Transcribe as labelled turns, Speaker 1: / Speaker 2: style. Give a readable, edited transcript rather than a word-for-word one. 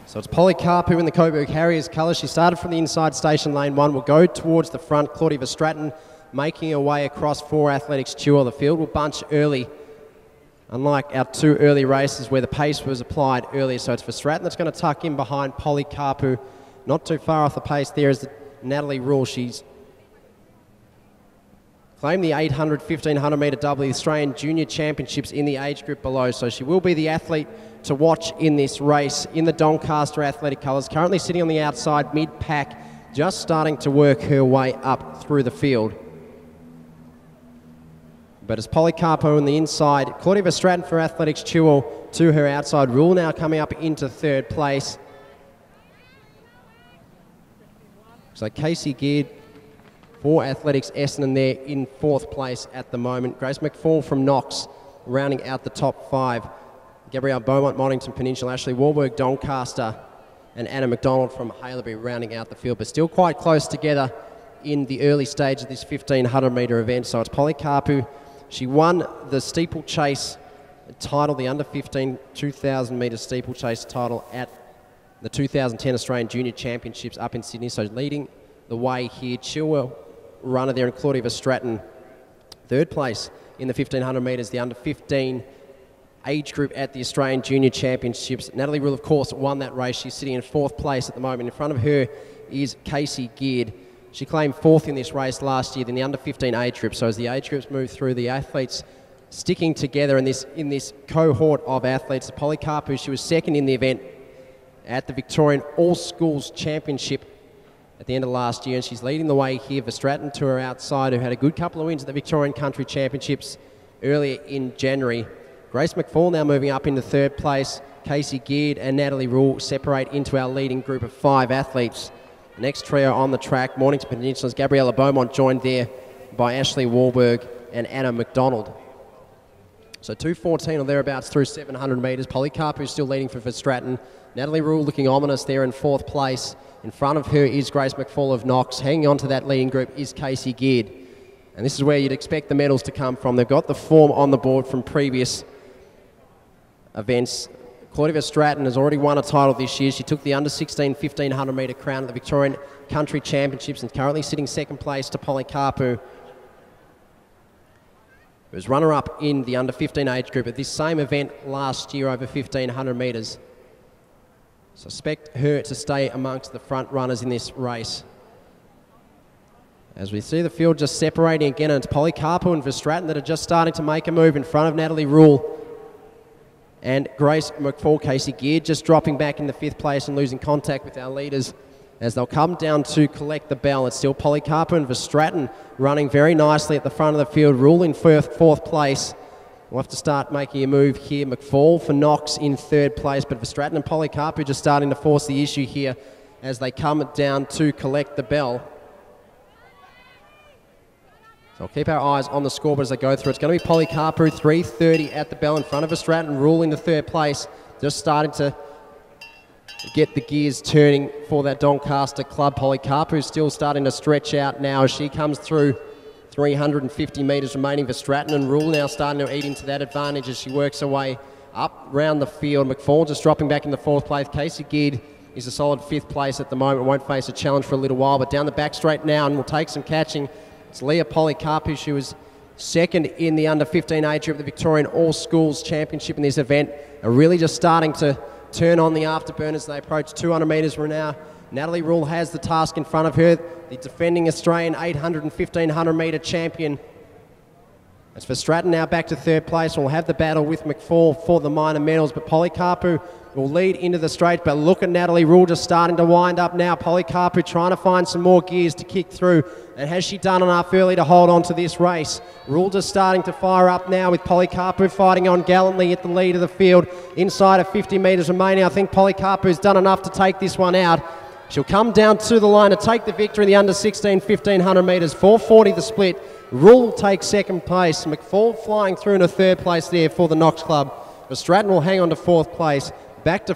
Speaker 1: So it's Polycarpou in the Coburg Harriers colours. She started from the inside station lane 1, will go towards the front. Claudia Verstraeten making her way across for Athletics Tour. The field will bunch early, unlike our two early races where the pace was applied earlier. So it's Verstraeten that's going to tuck in behind Polycarpou. Not too far off the pace there is Natalie Rule. She's claimed the 800, 1500 metre double, the Australian Junior Championships in the age group below. So she will be the athlete to watch in this race in the Doncaster Athletic colours. Currently sitting on the outside mid-pack, just starting to work her way up through the field. But as Polycarpou on the inside, Claudia Verstraeten for Athletics Tour to her outside. Rule now coming up into third place. So Casey Geard for Athletics Essendon there in fourth place at the moment. Grace McFall from Knox rounding out the top 5. Gabrielle Beaumont, Mornington Peninsula, Ashley Warburg, Doncaster, and Anna McDonald from Haileybury rounding out the field, but still quite close together in the early stage of this 1500 metre event. So it's Polycarpou. She won the steeplechase title, the under 15 2000 metre steeplechase title at the 2010 Australian Junior Championships up in Sydney. So leading the way here, Chilwell runner there, and Claudia Verstraeten third place in the 1500 metres, the under 15 age group at the Australian Junior Championships. Natalie Rule, of course, won that race. She's sitting in fourth place at the moment. In front of her is Casey Geard. She claimed fourth in this race last year in the under 15 age group. So as the age groups move through, the athletes sticking together in this cohort of athletes. Polycarpou, she was second in the event at the Victorian All Schools Championship at the end of last year, and she's leading the way here. Verstraeten to her outside, who had a good couple of wins at the Victorian Country Championships earlier in January. Grace McFall now moving up into third place. Casey Geard and Natalie Rule separate into our leading group of 5 athletes. The next trio on the track, Mornington Peninsula's Gabriella Beaumont, joined there by Ashley Warburg and Anna McDonald. So 2:14 or thereabouts through 700 metres. Polycarpou still leading for Verstraeten. Natalie Rule looking ominous there in fourth place. In front of her is Grace McFall of Knox. Hanging on to that leading group is Casey Geard. And this is where you'd expect the medals to come from. They've got the form on the board from previous events. Claudia Verstraeten has already won a title this year. She took the under 16 1500 metre crown at the Victorian Country Championships and currently sitting second place to Polycarpou, who was runner-up in the under 15 age group at this same event last year over 1500 metres. So expect her to stay amongst the front runners in this race. As we see the field just separating again, and it's Polycarpou and Verstraeten that are just starting to make a move in front of Natalie Rule and Grace McFall. Casey Geard just dropping back in the 5th place and losing contact with our leaders as they'll come down to collect the bell. It's still Polycarpou and Verstraeten running very nicely at the front of the field. Rule in fourth place. We'll have to start making a move here. McFall for Knox in 3rd place, but Verstraeten and Polycarpou just starting to force the issue here as they come down to collect the bell. So I'll keep our eyes on the scoreboard as they go through. It's going to be Polycarpou, 3:30 at the bell in front of Verstraeten. Rule into 3rd place, just starting to get the gears turning for that Doncaster club. Polycarpou still starting to stretch out now as she comes through. 350 metres remaining. Verstraeten and Rule now starting to eat into that advantage as she works her way up round the field. McFall just dropping back into 4th place. Casey Geard is a solid 5th place at the moment. Won't face a challenge for a little while, but down the back straight now and will take some catching. It's Leah Polycarpou. She was second in the under 15 age group at the Victorian All Schools Championship in this event. Are really just starting to turn on the afterburners as they approach 200 metres from now. Natalie Rule has the task in front of her, the defending Australian 800 and 1500 metre champion. As Verstraeten now back to 3rd place, we'll have the battle with McFall for the minor medals, but Polycarpou will lead into the straight. But look at Natalie Rule just starting to wind up now. Polycarpou trying to find some more gears to kick through. And has she done enough early to hold on to this race? Rule just starting to fire up now with Polycarpou fighting on gallantly at the lead of the field. Inside of 50 metres remaining, I think Polycarpou's done enough to take this one out. She'll come down to the line to take the victory in the under 16 1500 metres. 4:40 the split. Rule takes 2nd place. McFall flying through into 3rd place there for the Knox Club. Verstraeten will hang on to 4th place. Back to